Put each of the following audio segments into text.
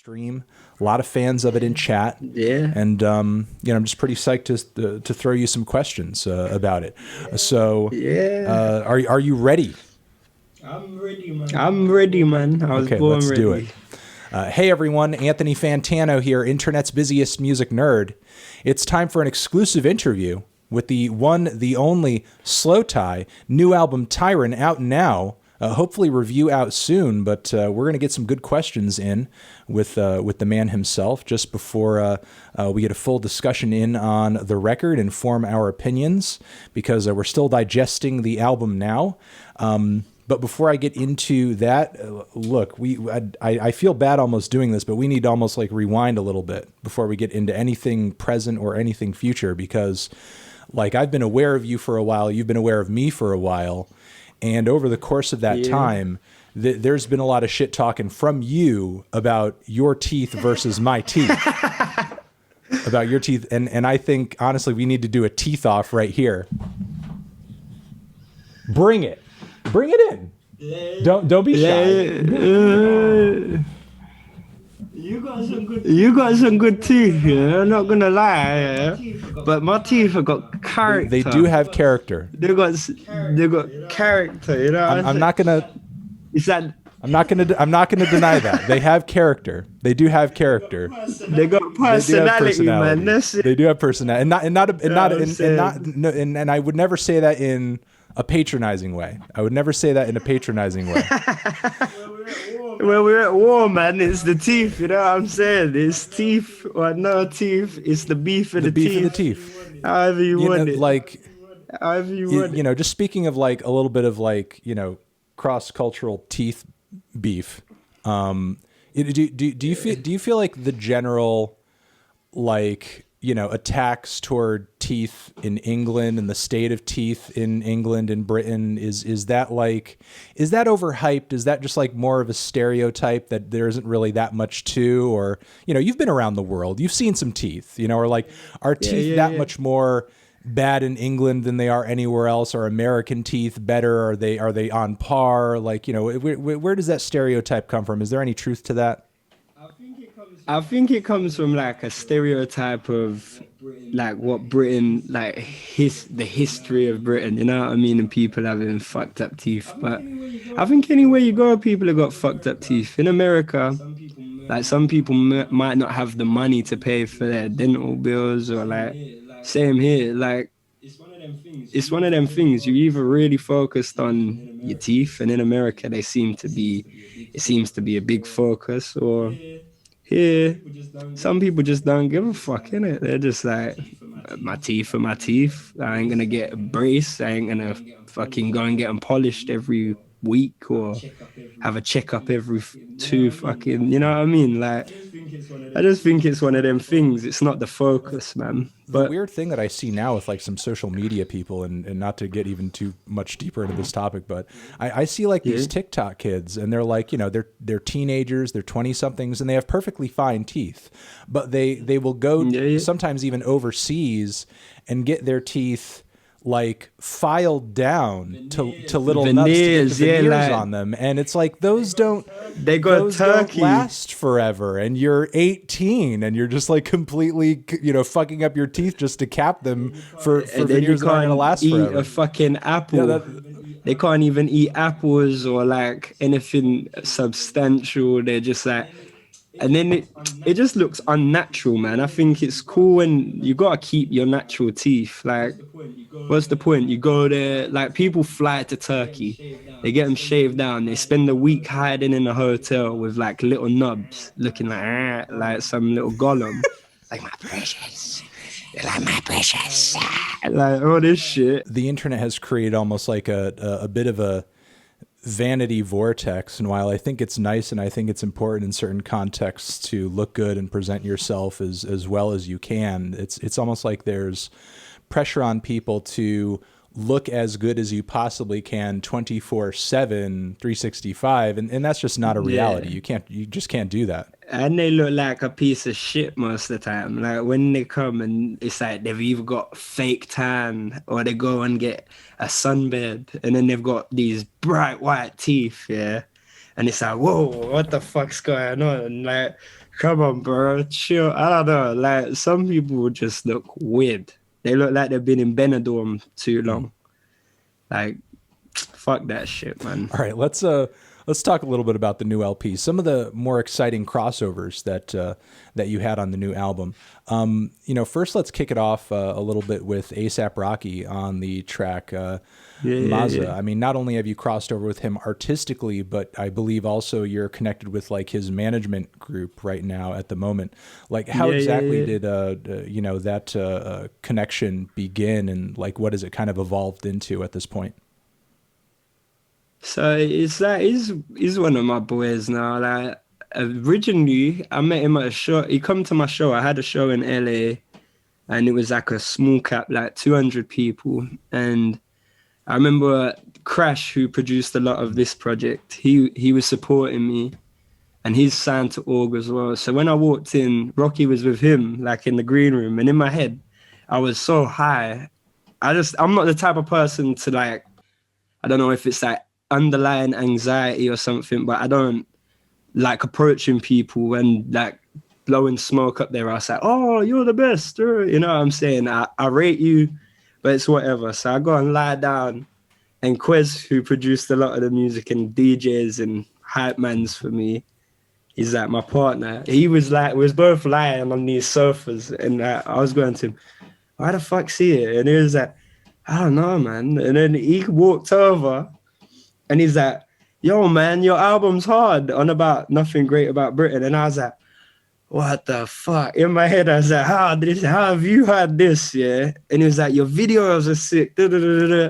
stream. A lot of fans of it in chat. Yeah. And, I'm just pretty psyched to throw you some questions about it. So Yeah. are you ready? I'm ready, man. I'm ready, man. I was born let's ready. do it. Hey everyone, Anthony Fantano here, internet's busiest music nerd. It's time for an exclusive interview with the one, the only slowthai, new album Tyrant out now. Hopefully review out soon, but we're going to get some good questions in with the man himself just before we get a full discussion in on the record and form our opinions, because we're still digesting the album now. But before I get into that, look, I feel bad almost doing this, but we need to almost like rewind a little bit before we get into anything present or anything future, because like I've been aware of you for a while, you've been aware of me for a while, and over the course of that time, there's been a lot of shit talking from you about your teeth versus my teeth. About your teeth, and I think honestly we need to do a teeth off right here. Bring it in. Don't be shy. You got some good teeth, yeah. I'm not gonna lie, yeah. But my teeth have got character. They do have character. They got character, you know. I'm not gonna. Is that? I'm not gonna deny that they have character. They do have character. They got personality, man. That's it. They do have personality, and I would never say that in a patronizing way. I would never say that in a patronizing way. Well, we're at war, man. It's the teeth, you know what I'm saying? It's teeth or no teeth. It's the beef of the teeth. Beef of the teeth. However you want it. Like, however you want it. Just speaking of like a little bit of like, cross-cultural teeth beef. Do you feel like the general like attacks toward teeth in England and the state of teeth in England and Britain is that overhyped? Is that just like more of a stereotype that there isn't really that much to? Or you've been around the world, you've seen some teeth, or like are teeth much more bad in England than they are anywhere else? Are American teeth better? Are they on par? Like where does that stereotype come from? Is there any truth to that? I think it comes from like a stereotype of like what Britain, like the history of Britain, you know what I mean? And people having fucked up teeth. But I think anywhere you go, people have got fucked up teeth. In America, like some people might not have the money to pay for their dental bills, or like same here. Like it's one of them things. You either really focused on your teeth, and in America it seems to be a big focus, or here, some people just don't give a fuck, innit? They're just like, my teeth are my teeth. I ain't gonna get a brace. I ain't gonna fucking go and get them polished every week or have a checkup every two fucking, you know what I mean? Like, I just think it's one of them things. It's not the focus, man. But the weird thing that I see now with like some social media people, and not to get even too much deeper into this topic, but I see like these TikTok kids, and they're like, they're teenagers, they're 20 somethings, and they have perfectly fine teeth, but they will go sometimes even overseas and get their teeth like filed down to little veneers, nuts to get the veneers on them, and it's like those don't last forever, and you're 18 and you're just like completely fucking up your teeth just to cap them for veneers that aren't gonna last forever. Eat a fucking apple. They can't even eat apples or like anything substantial. They're just like, and then it just looks unnatural, man. I think it's cool when you gotta keep your natural teeth. Like, what's the point? You go there, like people fly to Turkey, they get them shaved down, they spend a week hiding in a hotel with like little nubs, looking like some little golem, like my precious, like my precious, like all this shit. The internet has created almost like a bit of a vanity vortex, and while I think it's nice and I think it's important in certain contexts to look good and present yourself as well as you can, it's almost like there's pressure on people to look as good as you possibly can 24/7, 365, and that's just not a reality. You just can't do that. And they look like a piece of shit most of the time. Like when they come, and it's like they've either got fake tan or they go and get a sunbed, and then they've got these bright white teeth, and it's like, whoa, what the fuck's going on? Like, Come on, bro. Chill. I don't know. Like, some people just look weird. They look like they've been in Benidorm too long. Like, fuck that shit, man. All right, let's talk a little bit about the new LP. Some of the more exciting crossovers that you had on the new album. First let's kick it off a little bit with A$AP Rocky on the track Mazza. Yeah. I mean, not only have you crossed over with him artistically, but I believe also you're connected with like his management group right now at the moment. Like, how exactly did that connection begin, and like what has it kind of evolved into at this point? So it's like he's one of my boys now. Like, originally I met him at a show. He come to my show. I had a show in LA, and it was like a small cap, like 200 people. And I remember Crash, who produced a lot of this project, he was supporting me, and he's signed to Org as well. So when I walked in, Rocky was with him, like in the green room, and in my head, I was so high. I'm not the type of person to, like, I don't know if it's like underlying anxiety or something, but I don't like approaching people and like blowing smoke up there. I was like, oh, you're the best. You know what I'm saying? I rate you, but it's whatever. So I go and lie down, and Quez, who produced a lot of the music and DJs and hype mans for me, he's like my partner. He was like, we was both lying on these sofas, and I was going to him, why the fuck's he here? And he was like, I don't know, man. And then he walked over, and he's like, yo, man, your album's hard, on about Nothing Great About Britain. And I was like, what the fuck? In my head, I was like, how have you had this? Yeah. And he was like, your videos are sick. Da, da, da, da, da.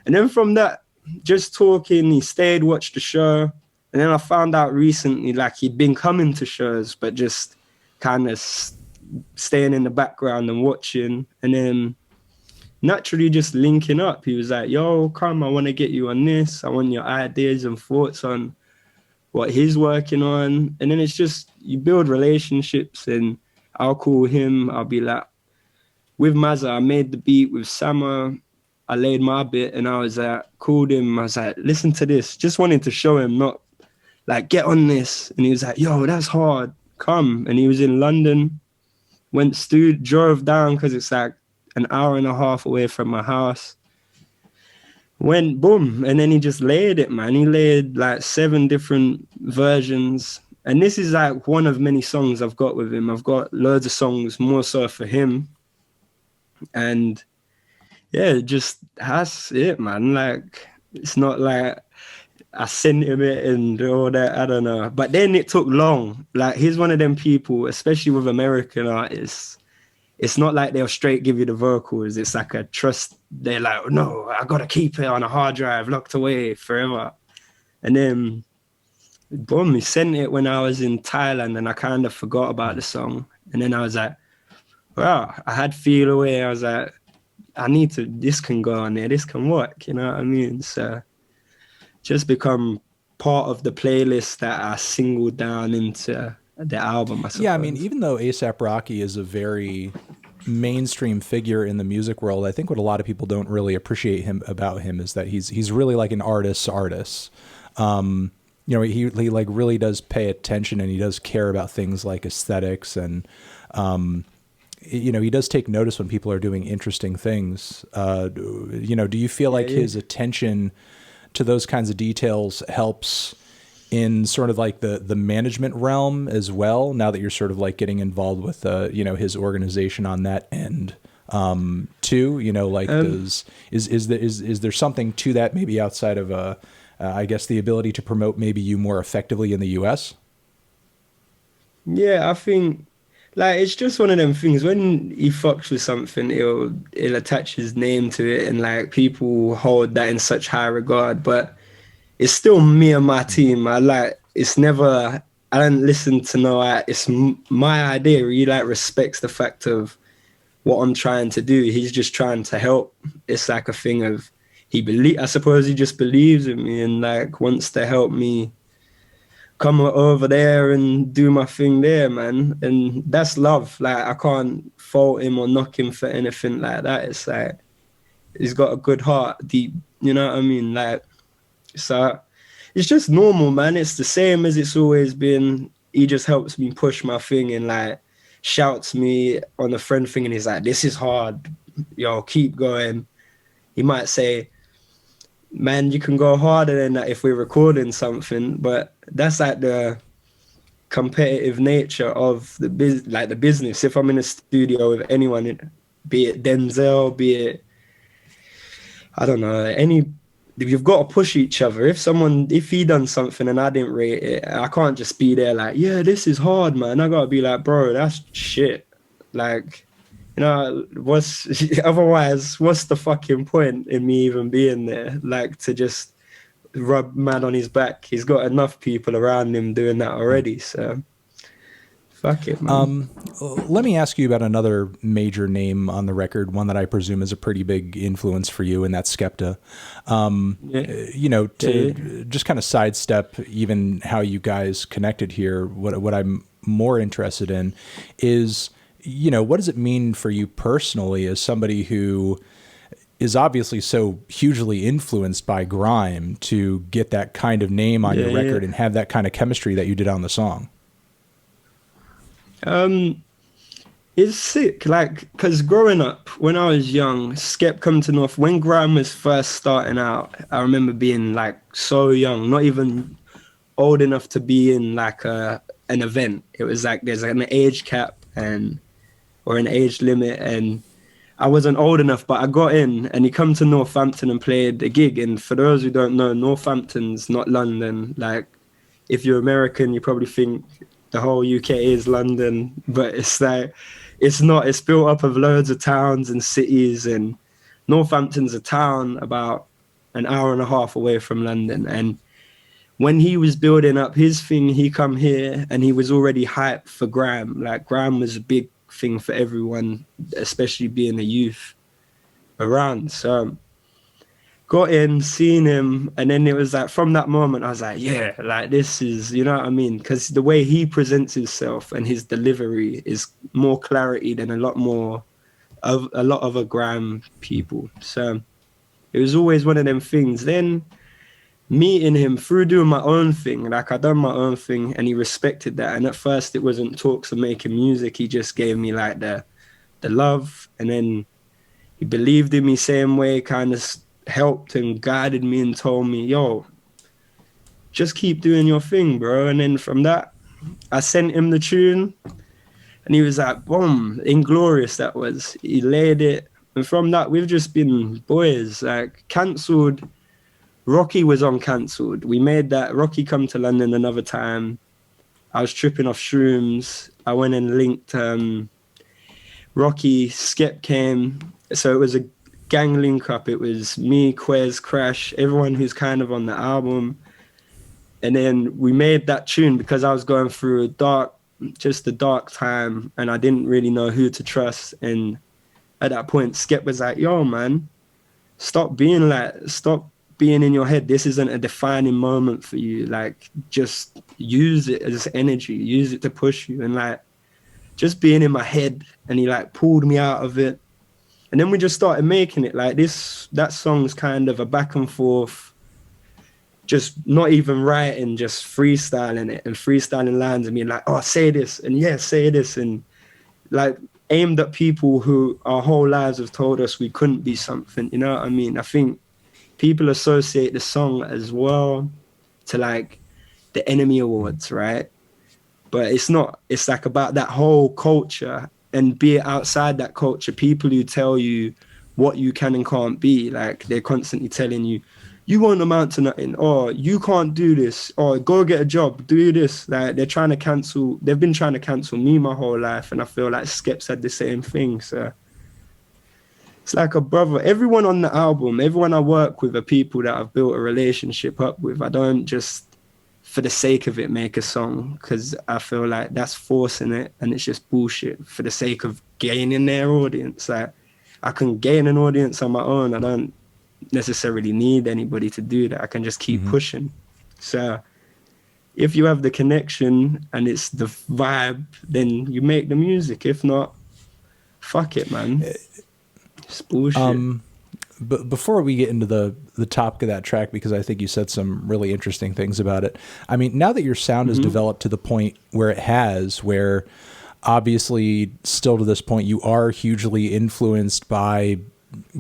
And then from that, just talking, he stayed, watched the show. And then I found out recently, like, he'd been coming to shows, but just kind of staying in the background and watching. And then naturally just linking up. He was like, yo, come, I want to get you on this. I want your ideas and thoughts on what he's working on. And then it's just, you build relationships, and I'll call him. I'll be like, with Mazza, I made the beat with Sama. I laid my bit, and I was like, called him. I was like, listen to this. Just wanted to show him, not like, get on this. And he was like, yo, that's hard. Come. And he was in London, drove down, because it's like an hour and a half away from my house. Went boom, and then he just laid it, man. He laid like 7 different versions, and this is like one of many songs I've got with him. I've got loads of songs more so for him, and yeah, just that's it, man. Like, it's not like I sent him it and all that, I don't know. But then it took long. Like, he's one of them people, especially with American artists, it's not like they'll straight give you the vocals. It's like a trust. They're like, no, I got to keep it on a hard drive, locked away forever. And then, boom, he sent it when I was in Thailand, and I kind of forgot about the song. And then I was like, wow, I had Feel Away. I was like, this can go on there. This can work, you know what I mean? So just become part of the playlist that I singled down into the album, I suppose. Yeah, I mean, even though A$AP Rocky is a very mainstream figure in the music world, I think what a lot of people don't really appreciate about him is that he's really like an artist's artist. He like really does pay attention, and he does care about things like aesthetics, and he does take notice when people are doing interesting things. Do you feel like his attention to those kinds of details helps in sort of like the management realm as well, now that you're sort of like getting involved with his organization on that end too? Is there something to that, maybe outside of I guess the ability to promote maybe you more effectively in the US? Yeah, I think, like, it's just one of them things. When he fucks with something, he'll attach his name to it, and like, people hold that in such high regard. But it's still me and my team. I don't listen to it's my idea. He like respects the fact of what I'm trying to do. He's just trying to help. It's like a thing of, I suppose he just believes in me and like wants to help me come over there and do my thing there, man. And that's love. Like, I can't fault him or knock him for anything like that. It's like, he's got a good heart, deep, you know what I mean? Like, so it's just normal, man. It's the same as it's always been. he just helps me push my thing and like shouts me on the friend thing, and he's like, this is hard, yo, keep going. He might say, man, you can go harder than that if we're recording something. But that's like the competitive nature of the business. If I'm in a studio with anyone, be it Denzel, be it, I don't know, you've got to push each other. If he done something and I didn't rate it, I can't just be there like, yeah, this is hard, man. I gotta be like, bro, that's shit. Like, you know, otherwise, what's the fucking point in me even being there? Like, to just rub man on his back. He's got enough people around him doing that already, so fuck it, man. Let me ask you about another major name on the record, one that I presume is a pretty big influence for you, and that's Skepta. You know, to just kind of sidestep even how you guys connected here, what I'm more interested in is, you know, what does it mean for you personally as somebody who is obviously so hugely influenced by grime to get that kind of name on your record and have that kind of chemistry that you did on the song? It's sick, like, because growing up, when I was young, Skep come to North, when grime was first starting out, I remember being like so young, not even old enough to be in like an event. It was like there's an age cap or an age limit, and I wasn't old enough, but I got in, and he come to Northampton and played a gig. And for those who don't know, Northampton's not London. Like, if you're American, you probably think the whole UK is London, but it's like, it's not. It's built up of loads of towns and cities, and Northampton's a town about an hour and a half away from London. And when he was building up his thing, he come here and he was already hyped for grime. Like, grime was a big thing for everyone, especially being a youth around. So got in, seen him, and then it was like, from that moment I was like, yeah, like, this is, you know what I mean, because the way he presents himself and his delivery is more clarity than a lot of other grime people. So it was always one of them things. Then meeting him through doing my own thing, like, I done my own thing, and he respected that. And at first it wasn't talks of making music, he just gave me like the love, and then he believed in me same way, kind of helped and guided me and told me, yo, just keep doing your thing, bro. And then from that, I sent him the tune, and he was like, boom, Inglorious that was. He laid it, and from that we've just been boys. Like, Cancelled, Rocky was on Cancelled. We made that. Rocky come to London another time. I was tripping off shrooms. I went and linked Rocky. Skep came. So it was a gang link up. It was me, Quez, Crash, everyone who's kind of on the album. And then we made that tune because I was going through a dark time, and I didn't really know who to trust. And at that point, Skep was like, yo, man, stop being in your head. This isn't a defining moment for you. Like, just use it as energy, use it to push you. And like, just being in my head, and he like pulled me out of it. And then we just started making it like this. That song's kind of a back and forth, just not even writing, just freestyling it, and freestyling lines and being like, oh, say this, and yeah, say this, and like aimed at people who our whole lives have told us we couldn't be something, you know what I mean? I think people associate the song as well to like the Enemy Awards, right? But it's not. It's like about that whole culture, and be it outside that culture, people who tell you what you can and can't be. Like, they're constantly telling you, you won't amount to nothing, or you can't do this, or go get a job, do this. Like, they've been trying to cancel me my whole life, and I feel like Skep said the same thing. So it's like a brother. Everyone on the album, everyone I work with are people that I've built a relationship up with. I don't just, for the sake of it, make a song, because I feel like that's forcing it, and it's just bullshit for the sake of gaining their audience. Like, I can gain an audience on my own. I don't necessarily need anybody to do that. I can just keep pushing. So if you have the connection and it's the vibe, then you make the music. If not, fuck it, man. It's bullshit. before we get into the topic of that track, because I think you said some really interesting things about it. I mean, now that your sound has developed to the point where it has, where obviously still to this point you are hugely influenced by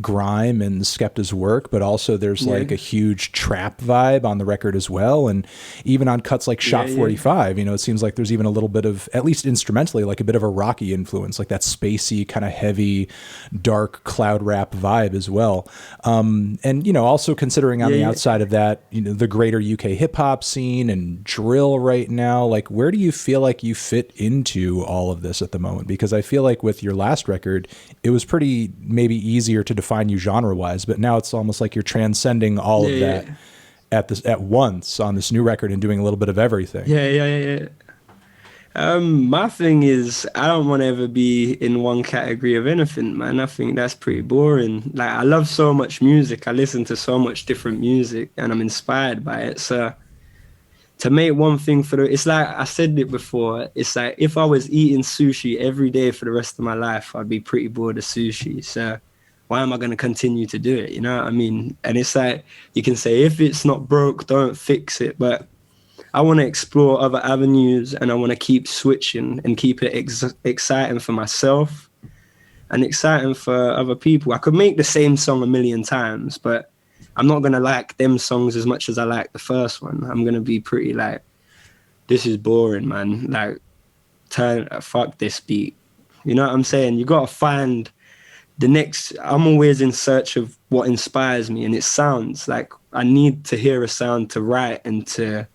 grime and Skepta's work, but also there's like a huge trap vibe on the record as well, and even on cuts like Shot 45, you know, it seems like there's even a little bit of, at least instrumentally, like a bit of a rocky influence, like that spacey kind of heavy dark cloud rap vibe as well. And you know, also considering on the outside of that, you know, the greater UK hip hop scene and drill right now, like where do you feel like you fit into all of this at the moment? Because I feel like with your last record it was pretty maybe easier to define you genre wise, but now it's almost like you're transcending all of that at once on this new record and doing a little bit of everything. My thing is, I don't want to ever be in one category of anything, man. I think that's pretty boring. Like, I love so much music, I listen to so much different music, and I'm inspired by it. So to make one thing it's like, I said it before, it's like if I was eating sushi every day for the rest of my life, I'd be pretty bored of sushi. So why am I going to continue to do it? You know what I mean? And it's like, you can say, if it's not broke, don't fix it. But I want to explore other avenues, and I want to keep switching and keep it exciting for myself and exciting for other people. I could make the same song a million times, but I'm not going to like them songs as much as I like the first one. I'm going to be pretty like, this is boring, man. Like, fuck this beat. You know what I'm saying? You got to find the next. I'm always in search of what inspires me, and it sounds like I need to hear a sound to write and to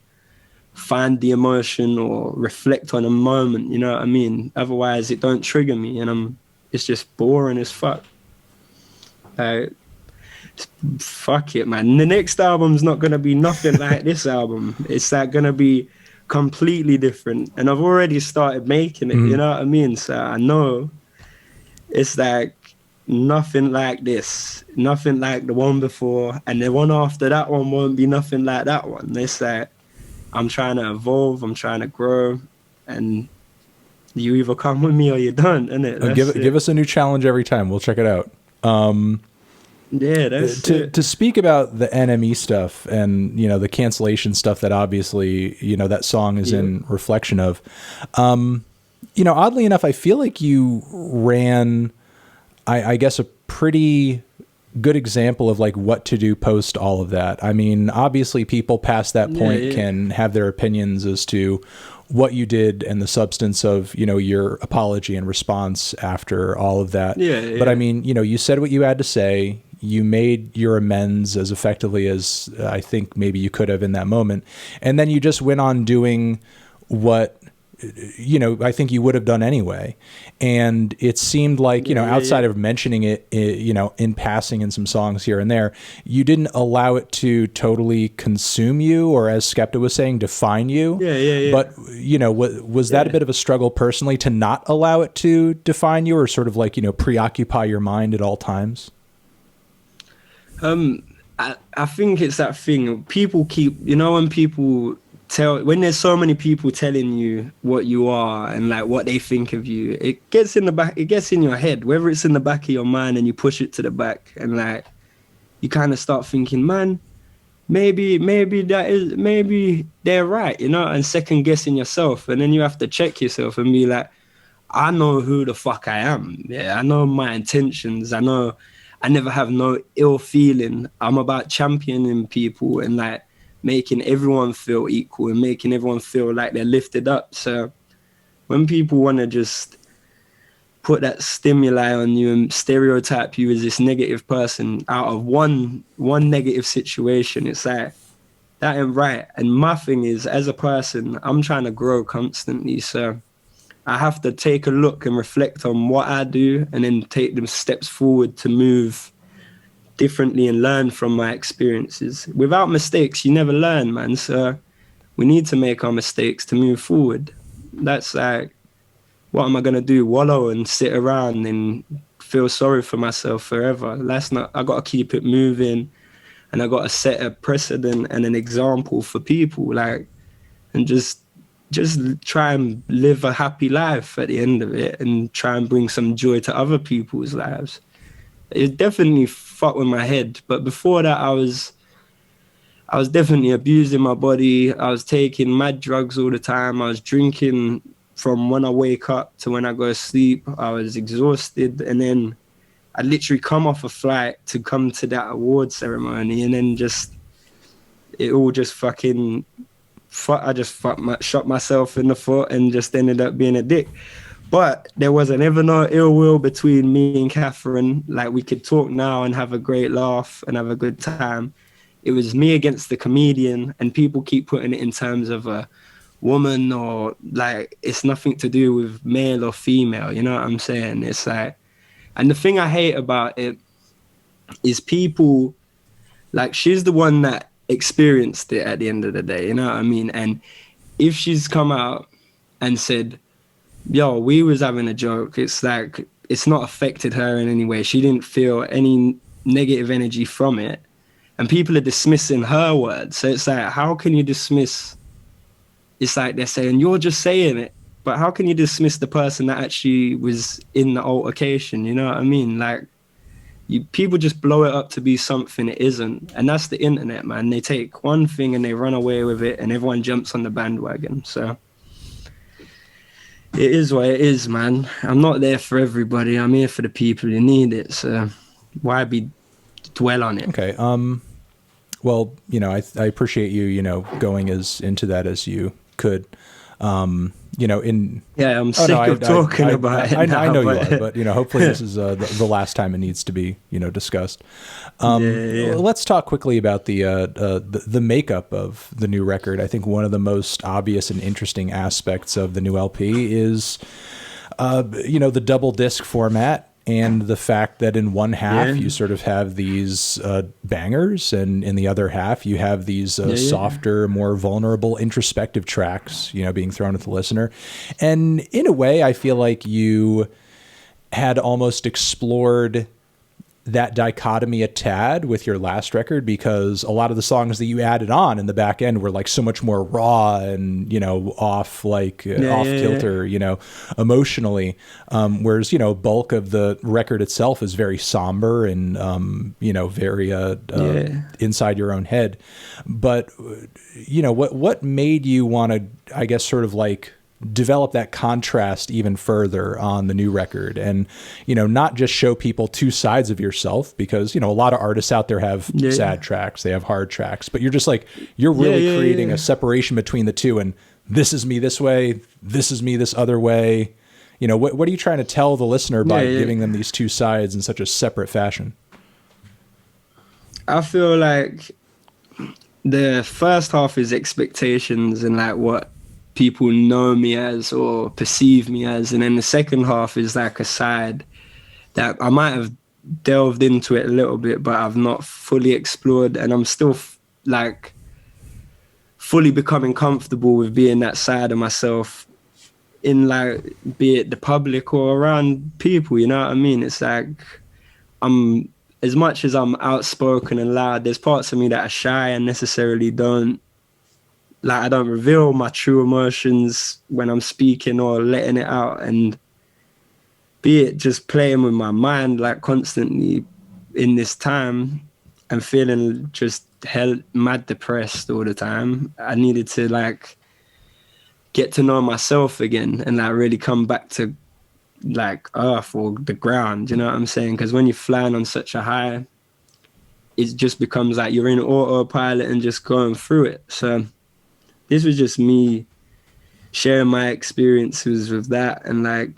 find the emotion or reflect on a moment, you know what I mean? Otherwise it don't trigger me, and it's just boring as fuck. Fuck it, man. The next album's not gonna be nothing like this album. It's like gonna be completely different, and I've already started making it, you know what I mean? So I know it's like nothing like this, nothing like the one before, and the one after that one won't be nothing like that one. It's like I'm trying to evolve, I'm trying to grow, and you either come with me or you don't, innit? Give us a new challenge every time. We'll check it out. Yeah, that's it. To speak about the NME stuff and, you know, the cancellation stuff that obviously, you know, that song is in reflection of, you know, oddly enough, I feel like you ran, I guess, a pretty good example of like what to do post all of that. I mean, obviously people past that point can have their opinions as to what you did and the substance of, you know, your apology and response after all of that. But I mean, you know, you said what you had to say. You made your amends as effectively as I think maybe you could have in that moment. And then you just went on doing what, you know, I think you would have done anyway. And it seemed like, you know, outside of mentioning it, you know, in passing in some songs here and there, you didn't allow it to totally consume you, or as Skepta was saying, define you. But, you know, was that a bit of a struggle personally to not allow it to define you, or sort of like, you know, preoccupy your mind at all times? I think it's that thing. People keep, you know, when there's so many people telling you what you are and like what they think of you, it gets in your head, whether it's in the back of your mind, and you push it to the back, and like you kind of start thinking, man, maybe they're right, you know, and second guessing yourself. And then you have to check yourself and be like, I know who the fuck I am. I know my intentions. I know I never have no ill feeling. I'm about championing people and like making everyone feel equal and making everyone feel like they're lifted up. So when people want to just put that stimuli on you and stereotype you as this negative person out of one negative situation, it's like, that ain't right. And my thing is, as a person, I'm trying to grow constantly. So I have to take a look and reflect on what I do, and then take them steps forward to move differently and learn from my experiences. Without mistakes, you never learn, man. So we need to make our mistakes to move forward. That's like, what am I going to do? Wallow and sit around and feel sorry for myself forever? That's not, I got to keep it moving, and I got to set a precedent and an example for people, like, and just try and live a happy life at the end of it, and try and bring some joy to other people's lives. it definitely fucked with my head. But before that, I was definitely abusing my body. I was taking mad drugs all the time. I was drinking from when I wake up to when I go to sleep. I was exhausted. And then I literally come off a flight to come to that award ceremony. And then it all just fucking, I just shot myself in the foot and just ended up being a dick. But there wasn't ever no ill will between me and Catherine. Like, we could talk now and have a great laugh and have a good time. It was me against the comedian, and people keep putting it in terms of a woman, or like, it's nothing to do with male or female, you know what I'm saying? It's like, and the thing I hate about it is people, like, she's the one that experienced it at the end of the day, you know what I mean? And if she's come out and said, yo, we was having a joke, it's like, it's not affected her in any way. She didn't feel any negative energy from it. And people are dismissing her words. So it's like, how can you dismiss? It's like they're saying, you're just saying it. But how can you dismiss the person that actually was in the altercation? You know what I mean? Like, people just blow it up to be something it isn't. And that's the internet, man. They take one thing and they run away with it, and everyone jumps on the bandwagon. So it is what it is, man. I'm not there for everybody. I'm here for the people who need it. So why dwell on it? Okay. Well, you know, I appreciate you, you know, going as into that as you could. You know, I'm sick of talking about it. I know you are, but you know, hopefully this is the last time it needs to be, you know, discussed. Let's talk quickly about the makeup of the new record. I think one of the most obvious and interesting aspects of the new LP is, you know, the double disc format. And the fact that in one half you sort of have these bangers, and in the other half you have these softer, more vulnerable, introspective tracks, you know, being thrown at the listener. And in a way, I feel like you had almost explored that dichotomy a tad with your last record, because a lot of the songs that you added on in the back end were like so much more raw and, you know, off kilter, you know, emotionally. Whereas, you know, bulk of the record itself is very somber and, you know, very inside your own head. But, you know, what made you want to, I guess, sort of like develop that contrast even further on the new record, and, you know, not just show people two sides of yourself, because, you know, a lot of artists out there have sad tracks, they have hard tracks, but you're just like, you're really creating a separation between the two, and this is me this way, this is me this other way. You know, what are you trying to tell the listener by giving them these two sides in such a separate fashion? I feel like the first half is expectations and like what people know me as or perceive me as, and then the second half is like a side that I might have delved into it a little bit, but I've not fully explored, and I'm still like fully becoming comfortable with being that side of myself in, like, be it the public or around people, you know what I mean? It's like, I'm, as much as I'm outspoken and loud, there's parts of me that are shy and necessarily I don't reveal my true emotions when I'm speaking or letting it out, and be it just playing with my mind like constantly in this time and feeling just mad depressed all the time. I needed to like get to know myself again and like really come back to like earth or the ground, you know what I'm saying? Because when you're flying on such a high, it just becomes like you're in autopilot and just going through it. So this was just me sharing my experiences with that, and like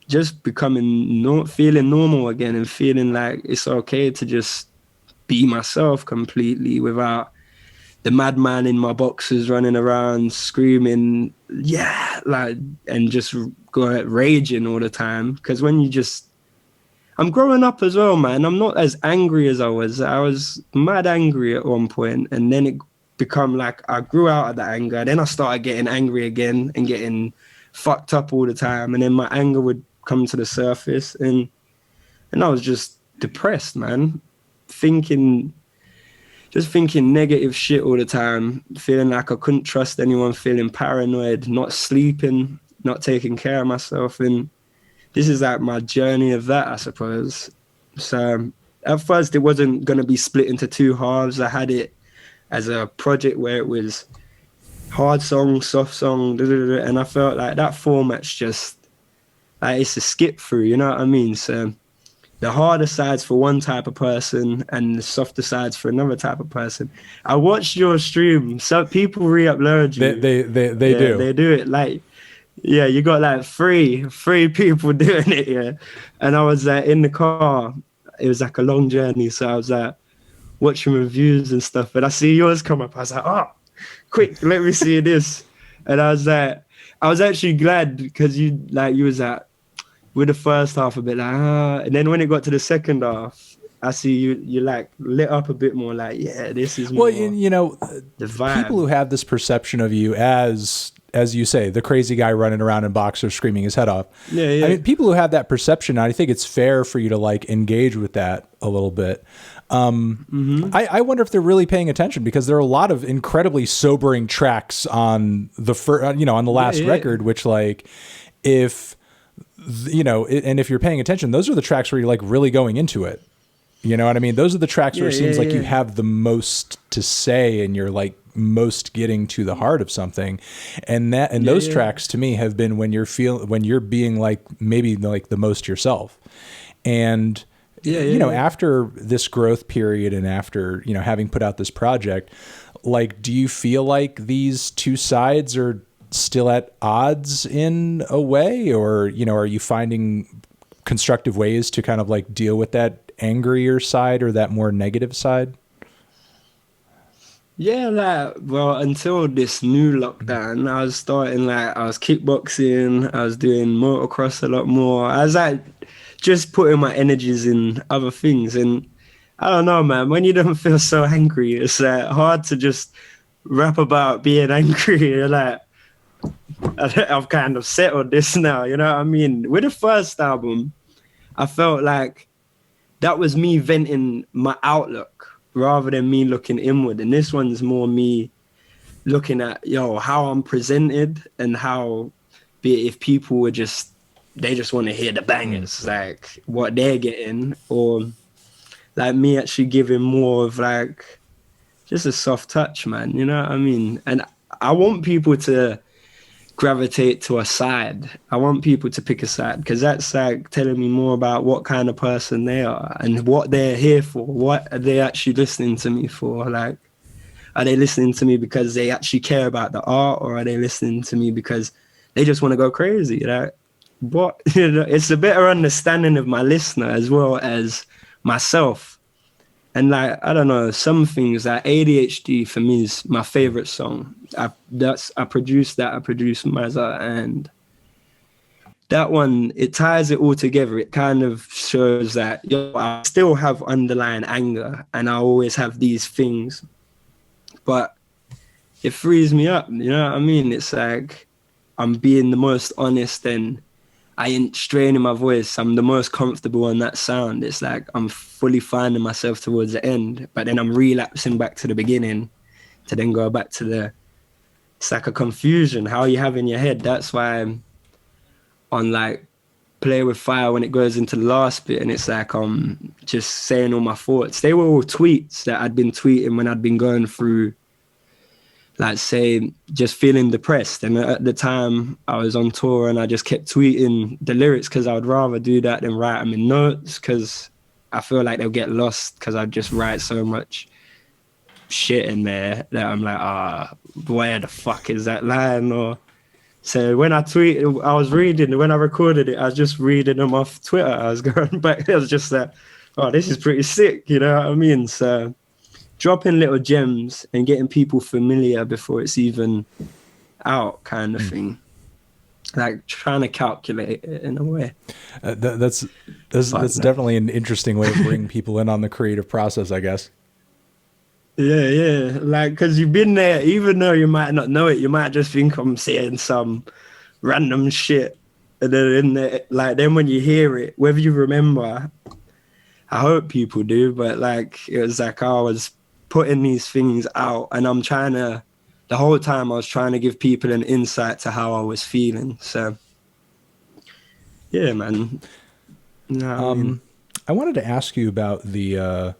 just becoming feeling normal again, and feeling like it's okay to just be myself completely without the madman in my boxers running around screaming, like, and just raging all the time. Because when I'm growing up as well, man. I'm not as angry as I was. I was mad angry at one point, and then it become like I grew out of that anger. Then I started getting angry again and getting fucked up all the time, and then my anger would come to the surface, and I was just depressed, man, thinking negative shit all the time, feeling like I couldn't trust anyone, feeling paranoid, not sleeping, not taking care of myself. And this is like my journey of that, I suppose. So at first it wasn't going to be split into two halves. I had it as a project where it was hard song, soft song, and I felt like that format's just like it's a skip through, you know what I mean? So the harder sides for one type of person and the softer sides for another type of person. I watched your stream. So people re-upload you. They do. They do it like, yeah, you got like three people doing it, yeah. And I was in the car. It was like a long journey, so I was like watching reviews and stuff. And I see yours come up. I was like, oh, quick, let me see this. And I was actually glad because you was like, with the first half a bit like, and then when it got to the second half, I see you like lit up a bit more like, yeah, this is more. Well, you know, the vibe. People who have this perception of you as you say, the crazy guy running around in boxers screaming his head off. Yeah. I mean, people who have that perception, I think it's fair for you to like engage with that a little bit. I wonder if they're really paying attention because there are a lot of incredibly sobering tracks on the on the last record, which like if and if you're paying attention, those are the tracks where you're like really going into it. You know what I mean? Those are the tracks where it seems like you have the most to say and you're like most getting to the heart of something. And those tracks to me have been when you're being like maybe like the most yourself. And after this growth period and after, having put out this project, like, do you feel like these two sides are still at odds in a way, or, are you finding constructive ways to kind of like deal with that angrier side or that more negative side? Yeah, until this new lockdown, I was kickboxing, I was doing motocross a lot more. I was like just putting my energies in other things. And I don't know, man, when you don't feel so angry, it's hard to just rap about being angry. You're like, I've kind of settled this now, you know what I mean? With the first album, I felt like that was me venting my outlook rather than me looking inward. And this one's more me looking at, how I'm presented and how, be it if people were they just want to hear the bangers, like what they're getting, or like me actually giving more of like just a soft touch, man, you know what I mean? And I want people to gravitate to a side. I want people to pick a side because that's like telling me more about what kind of person they are and what they're here for. What are they actually listening to me for? Like, are they listening to me because they actually care about the art, or are they listening to me because they just want to go crazy? Like, what? It's a better understanding of my listener as well as myself. And like, I don't know, some things like ADHD for me is my favorite song. I produced Mazza, and that one, it ties it all together. It kind of shows that I still have underlying anger and I always have these things, but it frees me up. You know what I mean? It's like I'm being the most honest and I ain't straining my voice. I'm the most comfortable on that sound. It's like I'm fully finding myself towards the end, but then I'm relapsing back to the beginning to then go back to it's like a confusion, how you have in your head. That's why I'm on like Play With Fire when it goes into the last bit and it's like I'm just saying all my thoughts. They were all tweets that I'd been tweeting when I'd been going through, like, say, just feeling depressed. And at the time I was on tour and I just kept tweeting the lyrics because I would rather do that than write them in notes, because I feel like they'll get lost because I just write so much shit in there that I'm like, where the fuck is that line? Or so when I tweeted, I was reading, when I recorded it, I was just reading them off Twitter. I was going back, it was just like, this is pretty sick, you know what I mean? So dropping little gems and getting people familiar before it's even out, kind of thing. Like trying to calculate it in a way. That's definitely an interesting way of bringing people in on the creative process, I guess. Yeah. Like, because you've been there, even though you might not know it, you might just think I'm saying some random shit. And then when you hear it, whether you remember, I hope people do, but like, it was like I was putting these things out and the whole time I was trying to give people an insight to how I was feeling. So yeah, man. I wanted to ask you about the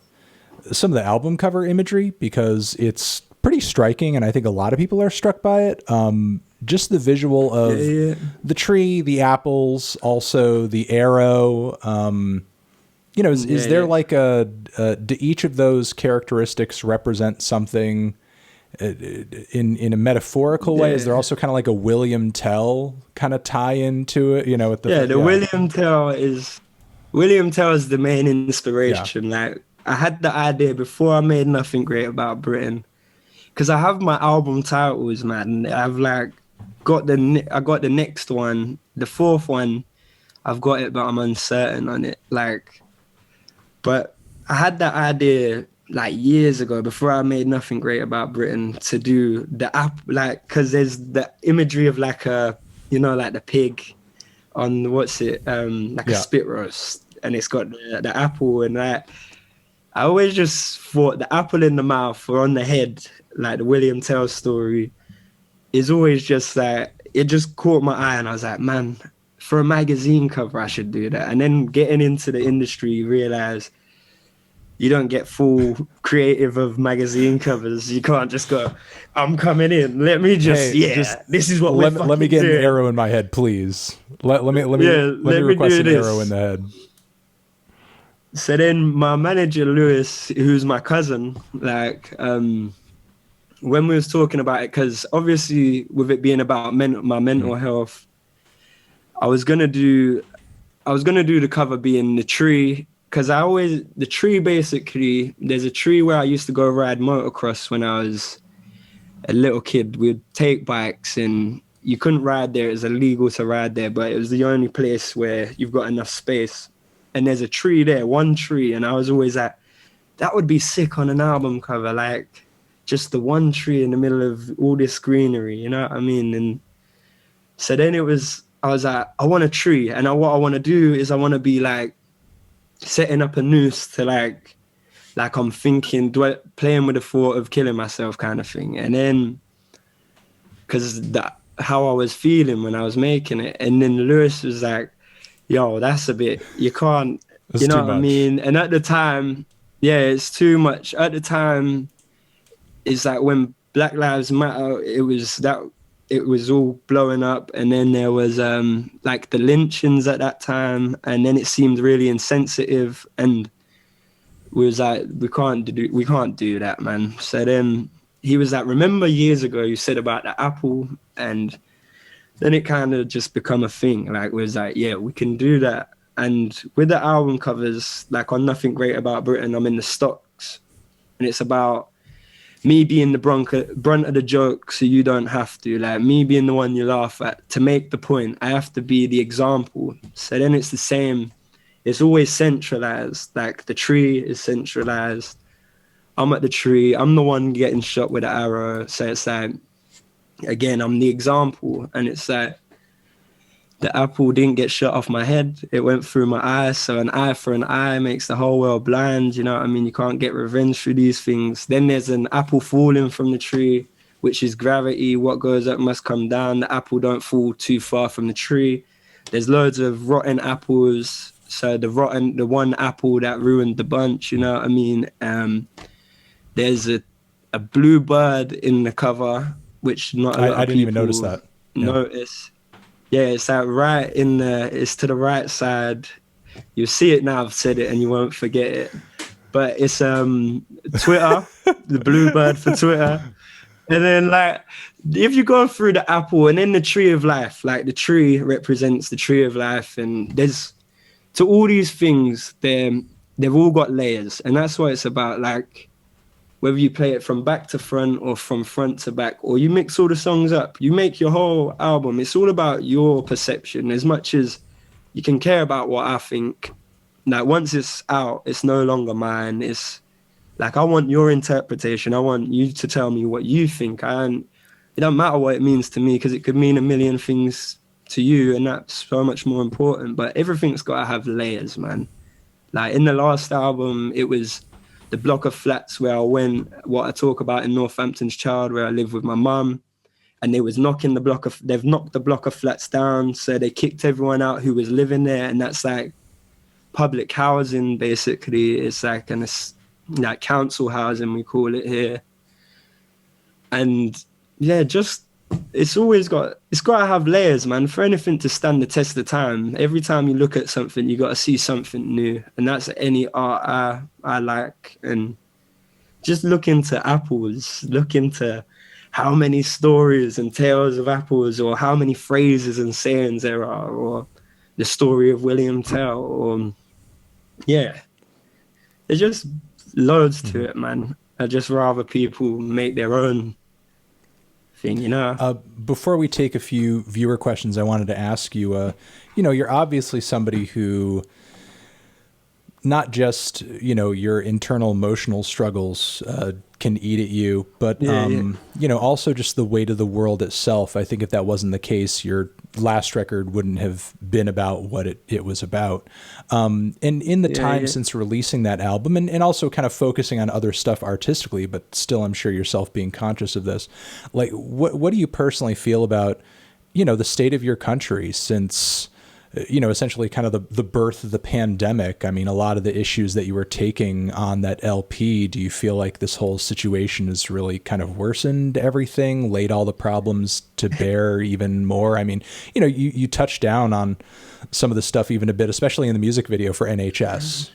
some of the album cover imagery, because it's pretty striking, and I think a lot of people are struck by it. Just the visual of the tree, the apples, also the arrow. You know, is there like do each of those characteristics represent something in a metaphorical way? Is there also kind of like a William Tell kind of tie into it? You know, with the William Tell is the main inspiration. Yeah. Like, I had the idea before I made Nothing Great About Britain, because I have my album titles, man. I've like got the next one, the fourth one. I've got it, but I'm uncertain on it. Like, but I had that idea like years ago, before I made Nothing Great About Britain, to do the app, like, because there's the imagery of like a, you know, like the pig on like a spit roast, and it's got the apple, and that. I always just thought the apple in the mouth or on the head, like the William Tell story, is always just like, it just caught my eye, and I was like, man, for a magazine cover, I should do that. And then getting into the industry, you realize you don't get full creative of magazine covers. You can't just go, I'm coming in. Let me this is what let me get an arrow in my head, please. Let me request an arrow in the head. So then my manager, Lewis, who's my cousin, like, when we was talking about it, because obviously with it being about my mental health, I was gonna do the cover being the tree, because the tree, basically, there's a tree where I used to go ride motocross when I was a little kid. We'd take bikes, and you couldn't ride there. It was illegal to ride there, but it was the only place where you've got enough space. And there's a tree there, one tree, and I was always like, that would be sick on an album cover, like just the one tree in the middle of all this greenery, you know what I mean? And so then I was like, I want a tree, and what I want to do is I want to be like setting up a noose to like I'm thinking, playing with the thought of killing myself kind of thing. And then, because how I was feeling when I was making it, and then Lewis was like, yo, that's a bit, you can't, you know what I mean? And at the time, it's too much. At the time, it's like when Black Lives Matter, it was all blowing up, and then there was like the lynchings at that time, and then it seemed really insensitive, and we was like, we can't do that, man. So then he was like, remember years ago you said about the apple? And then it kind of just become a thing. Like, we was like, yeah, we can do that. And with the album covers, like on Nothing Great About Britain, I'm in the stocks, and it's about me being the brunt of the joke, so you don't have to. Like, me being the one you laugh at. To make the point, I have to be the example. So then it's the same. It's always centralized. Like, the tree is centralized. I'm at the tree. I'm the one getting shot with an arrow. So it's like, again, I'm the example, and it's like the apple didn't get shot off my head, it went through my eye. So an eye for an eye makes the whole world blind, you know what I mean? You can't get revenge through these things. Then there's an apple falling from the tree, which is gravity. What goes up must come down. The apple don't fall too far from the tree. There's loads of rotten apples, so the one apple that ruined the bunch, you know what I mean? There's a blue bird in the cover, which not a lot of I didn't even notice that. Notice. Yeah, it's that right it's to the right side. You'll see it now, I've said it, and you won't forget it. But it's Twitter, the blue bird for Twitter. And then, like, if you go through the apple and then the tree of life, like the tree represents the tree of life, and there's, to all these things, they've all got layers, and that's what it's about. Like, whether you play it from back to front or from front to back, or you mix all the songs up, you make your whole album. It's all about your perception as much as you can care about what I think. Like, once it's out, it's no longer mine. It's like, I want your interpretation. I want you to tell me what you think. It don't matter what it means to me, because it could mean a million things to you, and that's so much more important. But everything's got to have layers, man. Like, in the last album, it was the block of flats where I went, what I talk about in Northampton's Child, where I live with my mum, and they've knocked the block of flats down, so they kicked everyone out who was living there. And that's like, public housing, basically. It's like like council housing, we call it here. And yeah, just it's got to have layers, man. For anything to stand the test of time, every time you look at something, you got to see something new. And that's any art I like. And just look into apples, look into how many stories and tales of apples, or how many phrases and sayings there are, or the story of William Tell, or yeah, there's just loads to it, man. I'd just rather people make their own thing, you know. Before we take a few viewer questions, I wanted to ask you, you're obviously somebody who, not just, your internal emotional struggles can eat at you, but, also just the weight of the world itself. I think if that wasn't the case, your last record wouldn't have been about what it was about. And in the time since releasing that album, and also kind of focusing on other stuff artistically, but still I'm sure yourself being conscious of this, like what do you personally feel about, the state of your country since, essentially kind of the birth of the pandemic? I mean, a lot of the issues that you were taking on that LP, do you feel like this whole situation has really kind of worsened everything, laid all the problems to bear even more? I mean, you touched down on some of the stuff even a bit, especially in the music video for NHS,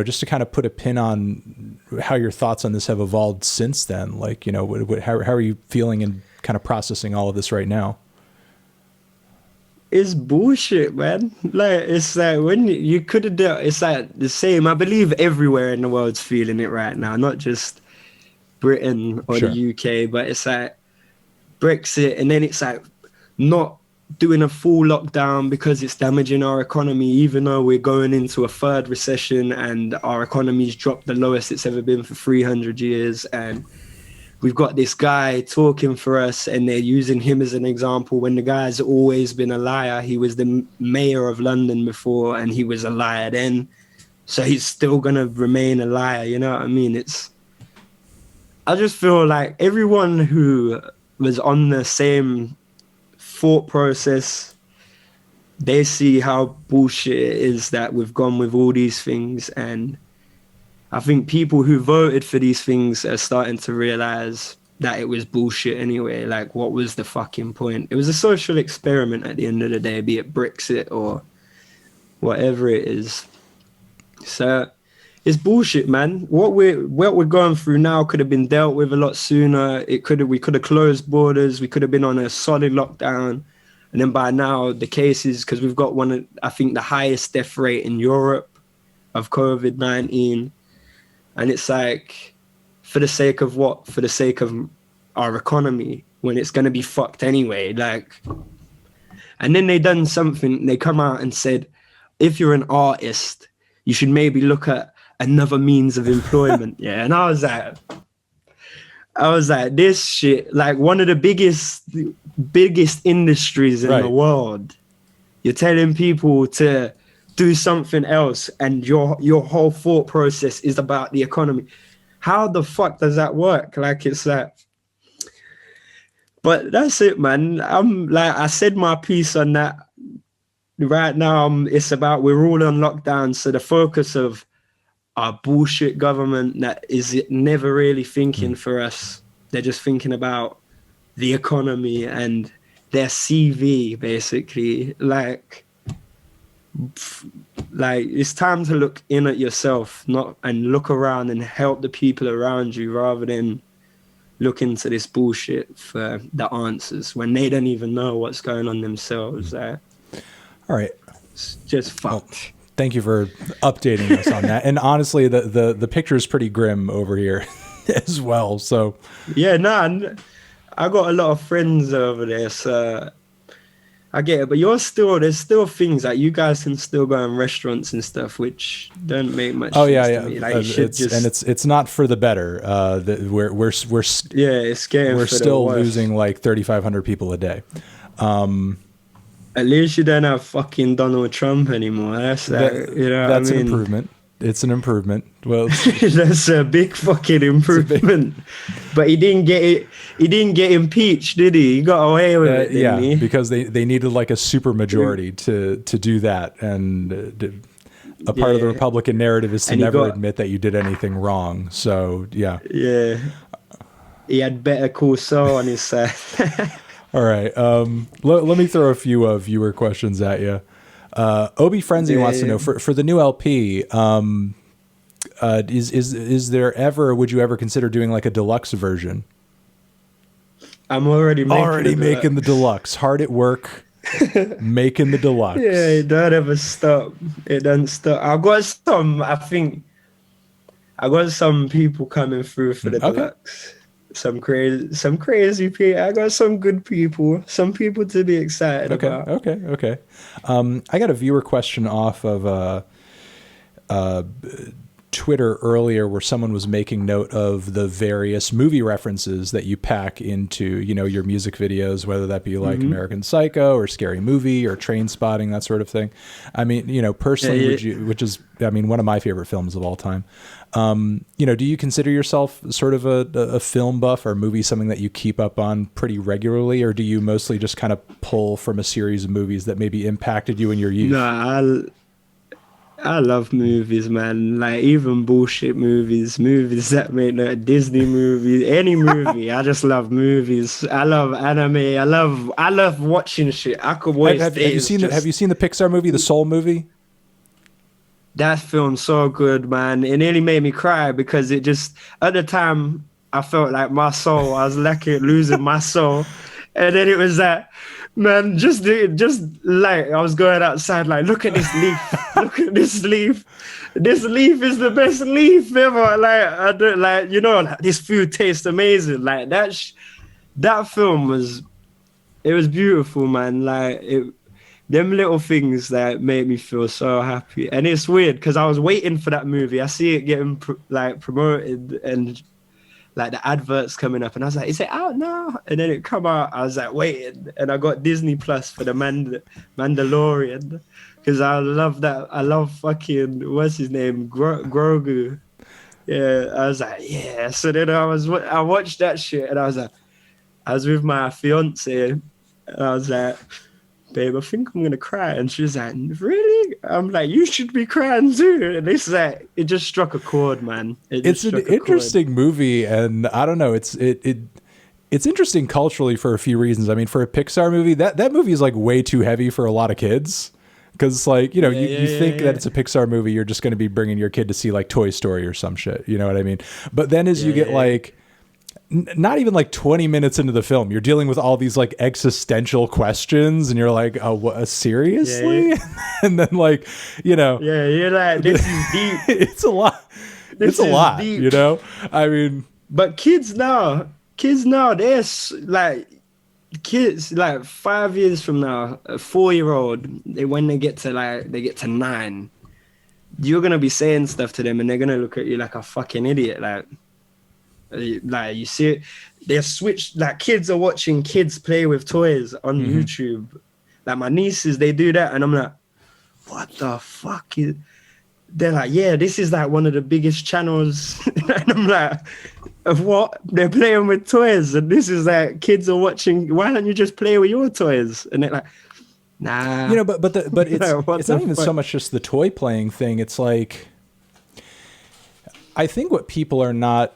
just to kind of put a pin on how your thoughts on this have evolved since then. Like, how are you feeling and kind of processing all of this right now? It's bullshit, man. Like, it's like when you could have done, it's like the same. I believe everywhere in the world's feeling it right now, not just Britain or the UK, but it's like Brexit, and then it's like not doing a full lockdown because it's damaging our economy, even though we're going into a third recession and our economy's dropped the lowest it's ever been for 300 years. And we've got this guy talking for us, and they're using him as an example when the guy's always been a liar. He was the mayor of London before, and he was a liar then. So he's still going to remain a liar, you know what I mean? I just feel like everyone who was on the same thought process, they see how bullshit it is that we've gone with all these things. And I think people who voted for these things are starting to realize that it was bullshit anyway. Like, what was the fucking point? It was a social experiment at the end of the day, be it Brexit or whatever it is. So it's bullshit, man. What we're going through now could have been dealt with a lot sooner. We could have closed borders. We could have been on a solid lockdown. And then by now, the cases, because we've got I think the highest death rate in Europe of COVID-19. And it's like, for the sake of what? For the sake of our economy, when it's going to be fucked anyway. Like, and then they done something. They come out and said, if you're an artist, you should maybe look at another means of employment. Yeah. And I was like, this shit, like one of the biggest industries in the world. You're telling people to do something else, and your whole thought process is about the economy. How the fuck does that work? Like, it's like, but that's it, man. I said my piece on that. Right now, it's about, we're all on lockdown, so the focus of our bullshit government that is never really thinking for us. They're just thinking about the economy and their CV, basically. Like it's time to look in at yourself, and look around and help the people around you, rather than look into this bullshit for the answers when they don't even know what's going on themselves. All right, it's just fucked. Well, thank you for updating us on that. And honestly, the picture is pretty grim over here as well. So yeah, I got a lot of friends over there, so I get it, but there's still things like you guys can still go in restaurants and stuff, which don't make much sense to me. Like, it's not for the better. We're still losing like 3,500 people a day. At least you don't have fucking Donald Trump anymore. That's an improvement. It's an improvement. Well, That's a big fucking improvement. But he didn't get it. He didn't get impeached, did he? He got away with it, didn't he? because they needed like a super majority to do that, and a part of the Republican narrative is to never admit that you did anything wrong. So yeah. He had Better Call Saul on his side. All right. Let me throw a few viewer questions at you. Obi Frenzy wants to know for the new LP. Is there ever? Would you ever consider doing like a deluxe version? I'm already making the deluxe. Hard at work, making the deluxe. Yeah, it don't ever stop. It doesn't stop. I got some people coming through for the deluxe. Some crazy people. I got some good people. Some people to be excited about. Okay. I got a viewer question off of Twitter earlier where someone was making note of the various movie references that you pack into, your music videos, whether that be like American Psycho or Scary Movie or Train Spotting, that sort of thing. I mean, personally, which is one of my favorite films of all time. Do you consider yourself sort of a film buff, or movie something that you keep up on pretty regularly, or do you mostly just kind of pull from a series of movies that maybe impacted you in your youth? No, I love movies, man. Like even bullshit movies that make Disney movies, any movie. I just love movies. I love anime. I love watching shit. I could watch. Have you seen the Pixar movie, the Soul movie? That film's so good, man. It nearly made me cry because it just, at the time, I felt like I was losing my soul. And then it was that, man, just like I was going outside, like, look at this leaf. Look at this leaf. This leaf is the best leaf ever. Like, this food tastes amazing. Like that film was beautiful, man. Like them little things that made me feel so happy. And it's weird because I was waiting for that movie. I see it getting promoted and like the adverts coming up, and I was like, is it out now? And then it come out. I was like waiting, and I got Disney Plus for the Mandalorian because I love that. I love fucking what's his name, Grogu. Yeah, I was like, yeah. So then I watched that shit, and I was with my fiance, and I was like, babe, I think I'm gonna cry. And she was like, really? I'm like, you should be crying too. And it's like, it just struck a chord, man. It's an interesting movie, and I don't know, it's interesting culturally for a few reasons. I mean, for a Pixar movie, that movie is like way too heavy for a lot of kids. Because like, you think that it's a Pixar movie, you're just going to be bringing your kid to see like Toy Story or some shit. You know what I mean? But then as you get like, not even like 20 minutes into the film, you're dealing with all these like existential questions, and you're like, oh, what, seriously? And then like, you're like, this is deep. It's a lot. It's a lot, deep. I mean, but kids now, they're like, kids like 5 years from now, a 4-year-old, when they get to 9, you're gonna be saying stuff to them, and they're gonna look at you like a fucking idiot. Like you see it, they've switched. Like kids are watching kids play with toys on YouTube. Like my nieces, they do that, and I'm like, what the fuck is? They're like, yeah, this is like one of the biggest channels, and I'm like, of what? They're playing with toys, and this is like kids are watching. Why don't you just play with your toys? And they're like, nah. But it's not even so much just the toy playing thing. It's like, I think what people are not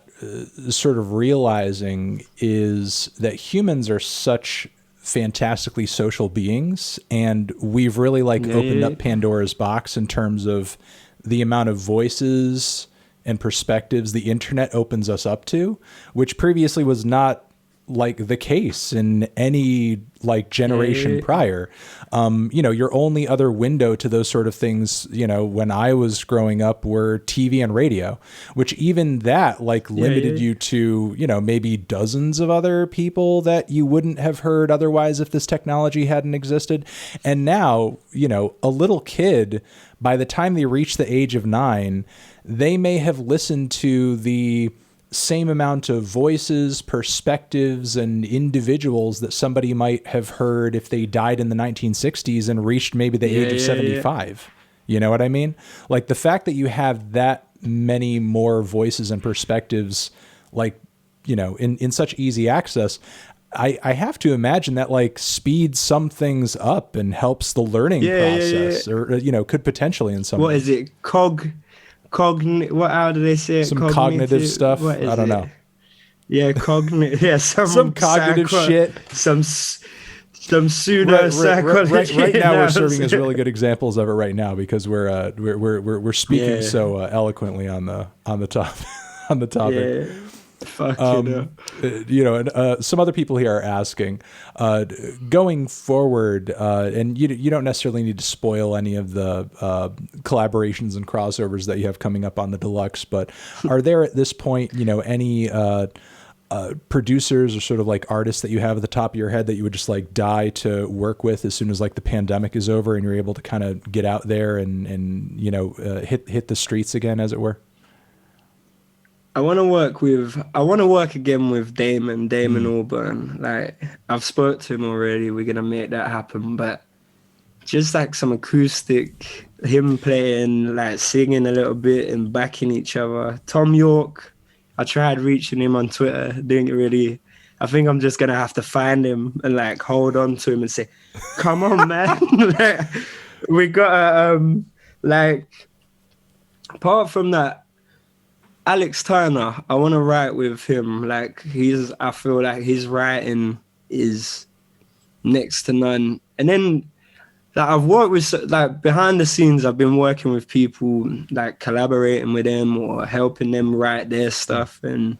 sort of realizing is that humans are such fantastically social beings, and we've really opened up Pandora's box in terms of the amount of voices and perspectives the internet opens us up to, which previously was not like the case in any like generation prior. Your only other window to those sort of things, when I was growing up, were TV and radio, which even that limited you to, maybe dozens of other people that you wouldn't have heard otherwise if this technology hadn't existed. And now, a little kid, by the time they reach the age of 9, they may have listened to the same amount of voices, perspectives, and individuals that somebody might have heard if they died in the 1960s and reached maybe the age of 75. You know what I mean? Like the fact that you have that many more voices and perspectives, like, you know, in such easy access, I have to imagine that like speeds some things up and helps the learning process, or, you know, could potentially in some What ways. is it? What, how do they say it? Some cognitive stuff. What is I don't it? know. Yeah, cognitive. Yeah, Some cognitive shit. Some pseudo psychology. Right now, we're serving as really good examples of it right now because we're speaking so eloquently on the top on the topic. Yeah. Fucking You know, and some other people here are asking, going forward, and you don't necessarily need to spoil any of the collaborations and crossovers that you have coming up on the Deluxe, but are there at this point, you know, any producers or sort of like artists that you have at the top of your head that you would just like die to work with as soon as like the pandemic is over and you're able to kind of get out there and you know, hit the streets again, as it were? I want to work again with Damon Albarn. Like, I've spoke to him already. We're going to make that happen. But just like some acoustic, him playing, like singing a little bit and backing each other. Tom York, I tried reaching him on Twitter. Didn't really. I think I'm just going to have to find him and like hold on to him and say, come on, man. Like, we got to, like, apart from that, Alex Turner, I want to write with him. Like, I feel like his writing is next to none. And then, like, I've worked with, like, behind the scenes, I've been working with people, like, collaborating with them or helping them write their stuff. And,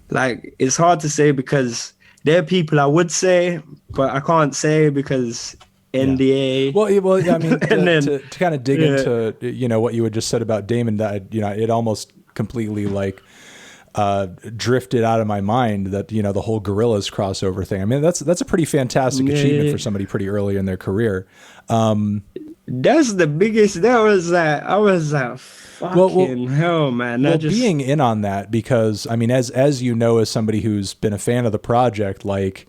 like, it's hard to say because there are people I would say, but I can't say because NDA. Well, yeah, I mean, to kind of dig into, you know, what you had just said about Damon, that, you know, it almost completely like drifted out of my mind that, you know, the whole Gorillaz crossover thing. I mean, that's a pretty fantastic achievement for somebody pretty early in their career. That's the biggest. I was like, fucking hell, man. Being in on that, because I mean, as you know, as somebody who's been a fan of the project, like,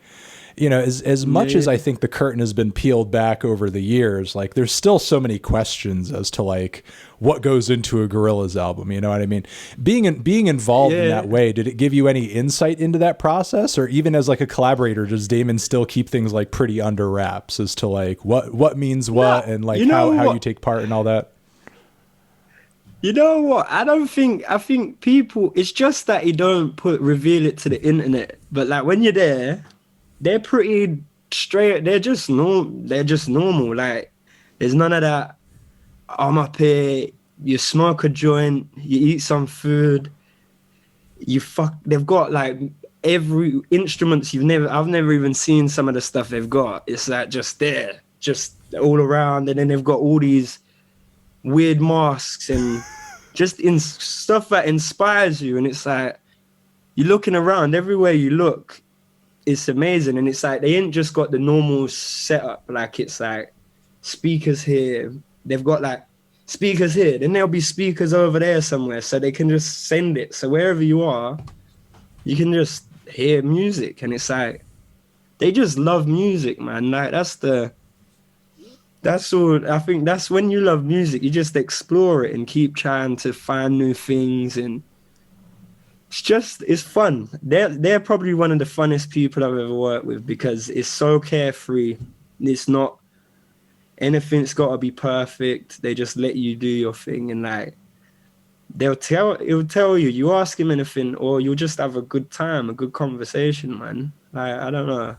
you know, as much as I think the curtain has been peeled back over the years, like there's still so many questions as to like what goes into a Gorillaz album. You know what I mean? Being involved in that way, did it give you any insight into that process, or even as like a collaborator, does Damon still keep things like pretty under wraps as to like what means what and like how you take part and all that? You know what? I think people, it's just that you don't reveal it to the internet. But like when you're there, they're pretty straight. They're just normal. Like, there's none of that. I'm up here. You smoke a joint. You eat some food. They've got like every instruments I've never even seen some of the stuff they've got. It's like just there, just all around. And then they've got all these weird masks and just in stuff that inspires you. And it's like you're looking around everywhere you look. It's amazing. And it's like they ain't just got the normal setup. Like, it's like speakers here. They've got like speakers here. Then there'll be speakers over there somewhere. So they can just send it. So wherever you are, you can just hear music. And it's like, they just love music, man. Like, that's all. I think that's when you love music, you just explore it and keep trying to find new things. And it's fun. They're probably one of the funnest people I've ever worked with because it's so carefree. It's not anything's got to be perfect. They just let you do your thing, and like it'll tell you. You ask him anything, or you'll just have a good time, a good conversation, man. Like, I don't know.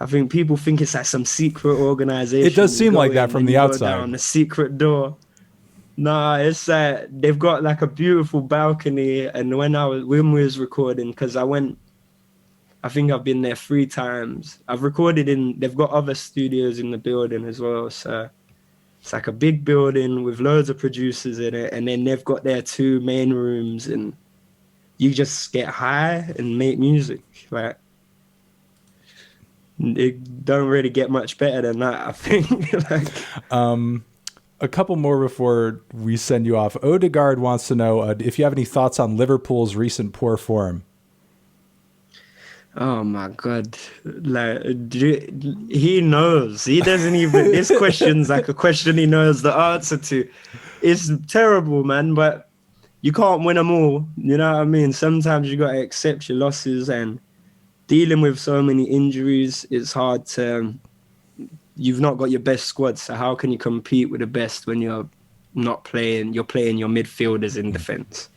I think people think it's like some secret organization. It does seem like that from the outside. Down the secret door. Nah, it's they've got like a beautiful balcony. And when we was recording, because I think I've been there 3 times. I've recorded they've got other studios in the building as well. So it's like a big building with loads of producers in it. And then they've got their 2 main rooms, and you just get high and make music. Like, it don't really get much better than that, I think. Like, a couple more before we send you off. Odegaard wants to know if you have any thoughts on Liverpool's recent poor form. Oh my God. Like, he knows. He doesn't even, this question's like a question he knows the answer to. It's terrible, man, but you can't win them all. You know what I mean? Sometimes you got to accept your losses, and dealing with so many injuries, it's hard to, you've not got your best squad. So how can you compete with the best when you're not playing, you're playing your midfielders in defense?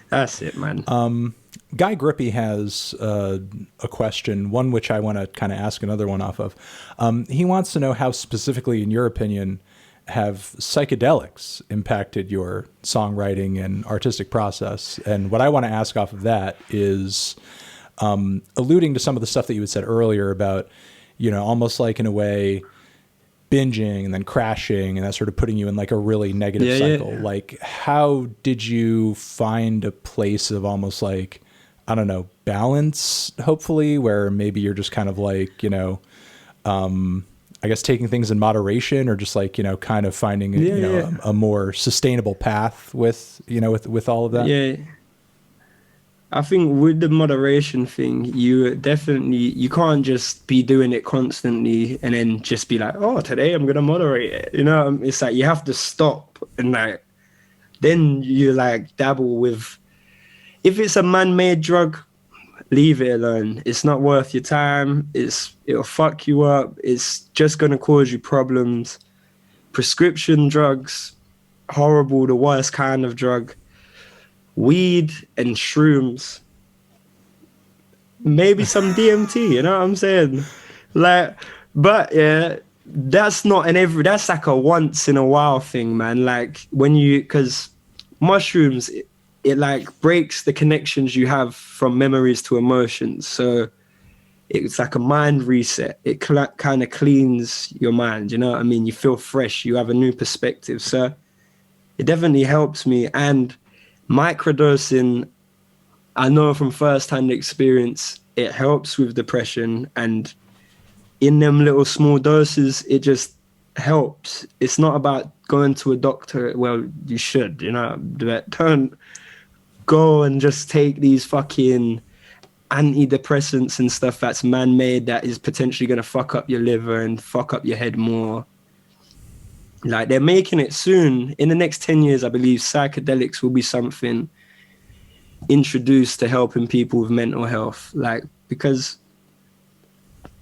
That's it, man. Guy Grippy has a question, one which I want to kind of ask another one off of. He wants to know how specifically, in your opinion, have psychedelics impacted your songwriting and artistic process? And what I want to ask off of that is alluding to some of the stuff that you had said earlier about, you know, almost like in a way binging and then crashing and that sort of putting you in like a really negative cycle. Yeah. Like, how did you find a place of almost like, I don't know, balance, hopefully, where maybe you're just kind of like, you know, I guess taking things in moderation, or just like, you know, kind of finding, a more sustainable path with, you know, with all of that? Yeah. I think with the moderation thing, you can't just be doing it constantly and then just be like, oh, today I'm going to moderate it. You know, it's like you have to stop and like, then you like dabble with, if it's a man-made drug, leave it alone. It's not worth your time. It'll fuck you up. It's just going to cause you problems. Prescription drugs, horrible, the worst kind of drug. Weed and shrooms, maybe some DMT, you know what I'm saying? Like, but yeah, that's like a once in a while thing, man. Like because mushrooms, it like breaks the connections you have from memories to emotions. So it's like a mind reset. It kind of cleans your mind, you know what I mean? You feel fresh, you have a new perspective. So it definitely helps me. And microdosing, I know from first-hand experience, it helps with depression, and in them little small doses, it just helps. It's not about going to a doctor. Well, you should, you know, but don't go and just take these fucking antidepressants and stuff that's man-made that is potentially going to fuck up your liver and fuck up your head more. Like, they're making it soon. In the next 10 years, I believe psychedelics will be something introduced to helping people with mental health. Like, because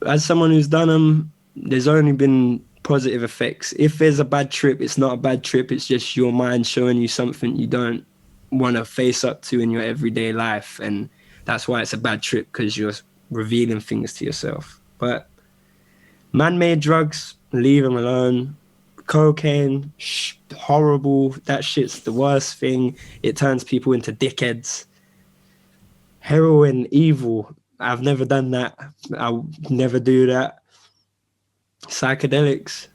as someone who's done them, there's only been positive effects. If there's a bad trip, it's not a bad trip. It's just your mind showing you something you don't want to face up to in your everyday life. And that's why it's a bad trip, because you're revealing things to yourself. But man-made drugs, leave them alone. Cocaine, horrible. That shit's the worst thing. It turns people into dickheads. Heroin, evil. I've never done that. I'll never do that. Psychedelics,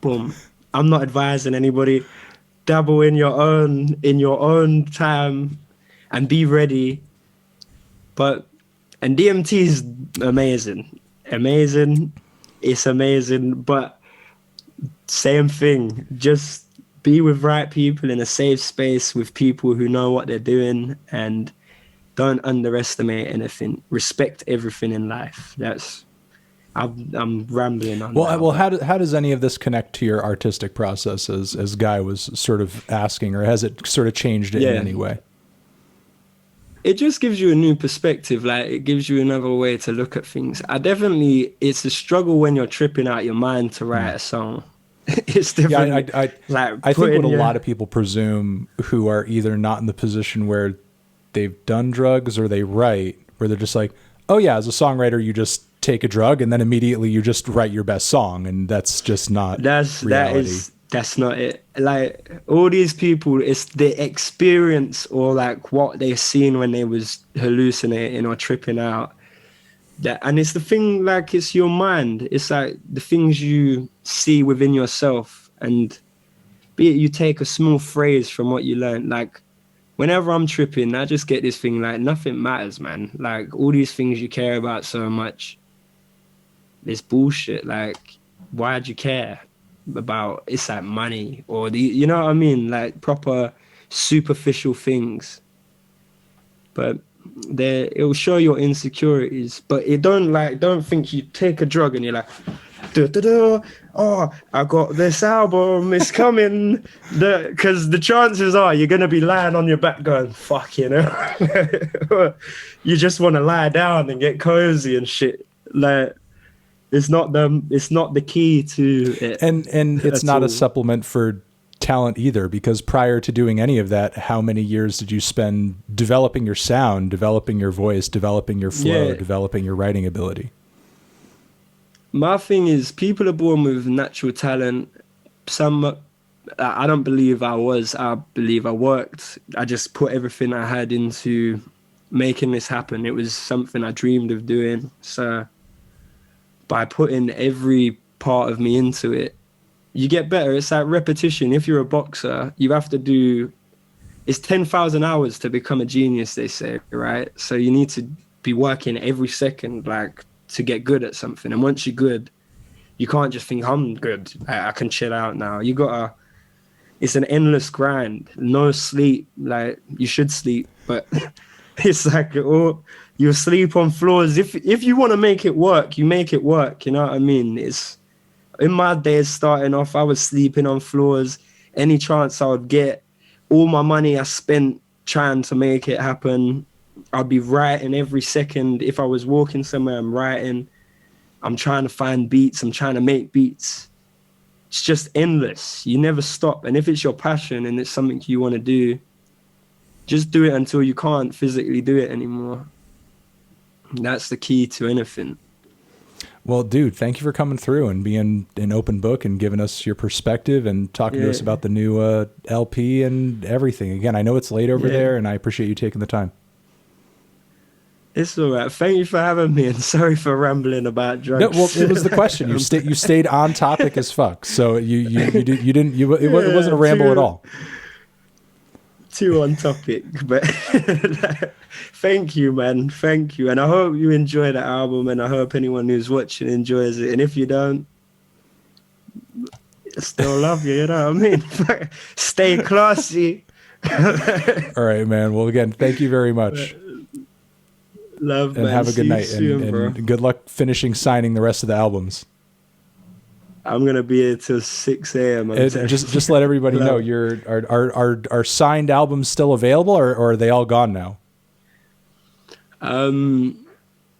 boom. I'm not advising anybody. Dabble in your own time and be ready. And DMT is amazing. It's amazing, but same thing. Just be with right people in a safe space with people who know what they're doing, and don't underestimate anything. Respect everything in life. I'm rambling on. Well, how does any of this connect to your artistic process, as Guy was sort of asking, or has it sort of changed it in any way? It just gives you a new perspective. Like, it gives you another way to look at things. It's a struggle when you're tripping out your mind to write a song. It's different. Yeah, I think what a lot of people presume, who are either not in the position where they've done drugs or they write, where they're just like, oh yeah, as a songwriter, you just take a drug and then immediately you just write your best song, and that's just not reality. That's not it. Like, all these people, it's the experience, or like what they've seen when they was hallucinating or tripping out. And it's the thing, like, it's your mind. It's like the things you see within yourself, and be it you take a small phrase from what you learned. Like, whenever I'm tripping, I just get this thing like, nothing matters, man. Like, all these things you care about so much, it's bullshit. Like, why'd you care about, it's like money or you know what I mean? Like, proper superficial things. But it'll show your insecurities, but it don't think you take a drug and you're like, oh, I got this album, it's coming. Because the chances are you're gonna be lying on your back going, fuck, you know. You just want to lie down and get cozy and shit. Like, it's not the key to it. And it's not a supplement for talent either, because prior to doing any of that, how many years did you spend developing your sound, developing your voice, developing your flow, developing your writing ability? My thing is, people are born with natural talent. Some, I don't believe I was. I believe I worked. I just put everything I had into making this happen. It was something I dreamed of doing. So by putting every part of me into it, you get better. It's like repetition. If you're a boxer, you have to do, it's 10,000 hours to become a genius, they say, right? So you need to be working every second, like, to get good at something. And once you're good, you can't just think, I'm good, I can chill out now. You gotta, it's an endless grind. No sleep. Like, you should sleep, but it's like, oh, you sleep on floors. If you want to make it work, you make it work. You know what I mean? It's, in my days starting off, I was sleeping on floors. Any chance I would get, all my money I spent trying to make it happen. I'd be writing every second. If I was walking somewhere, I'm writing. I'm trying to find beats. I'm trying to make beats. It's just endless. You never stop. And if it's your passion and it's something you want to do, just do it until you can't physically do it anymore. That's the key to anything. Well, dude, thank you for coming through and being an open book and giving us your perspective and talking to us about the new LP and everything. Again, I know it's late over there, and I appreciate you taking the time. It's all right. Thank you for having me, and sorry for rambling about drugs. No, well, it was the question. You stayed on topic as fuck. So it wasn't a ramble at all. Too on topic, but thank you, man. Thank you. And I hope you enjoy the album, and I hope anyone who's watching enjoys it. And if you don't, I still love you, you know what I mean? Stay classy. All right, man. Well, again, thank you very much. Love, and man. have a good night. Soon, and good luck finishing signing the rest of the albums. I'm gonna be here till 6 a.m. Just let everybody know, are signed albums still available, or are they all gone now?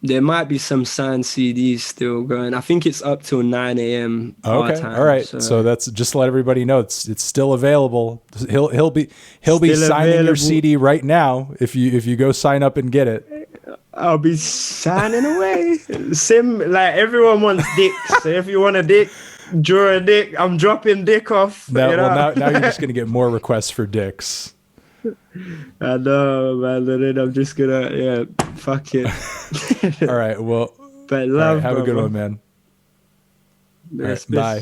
There might be some signed CDs still going. I think it's up till 9 a.m. Okay, time, all right. So that's just to let everybody know it's still available. He'll be signing your CD right now if you go sign up and get it. I'll be signing away. Like, everyone wants dick. So if you want a dick, draw a dick. I'm dropping dick off. Now you're just gonna get more requests for dicks. I know, man. And then I'm just gonna, fuck it. All right. Well, but love. Have a good one, man. Yes, right, bye.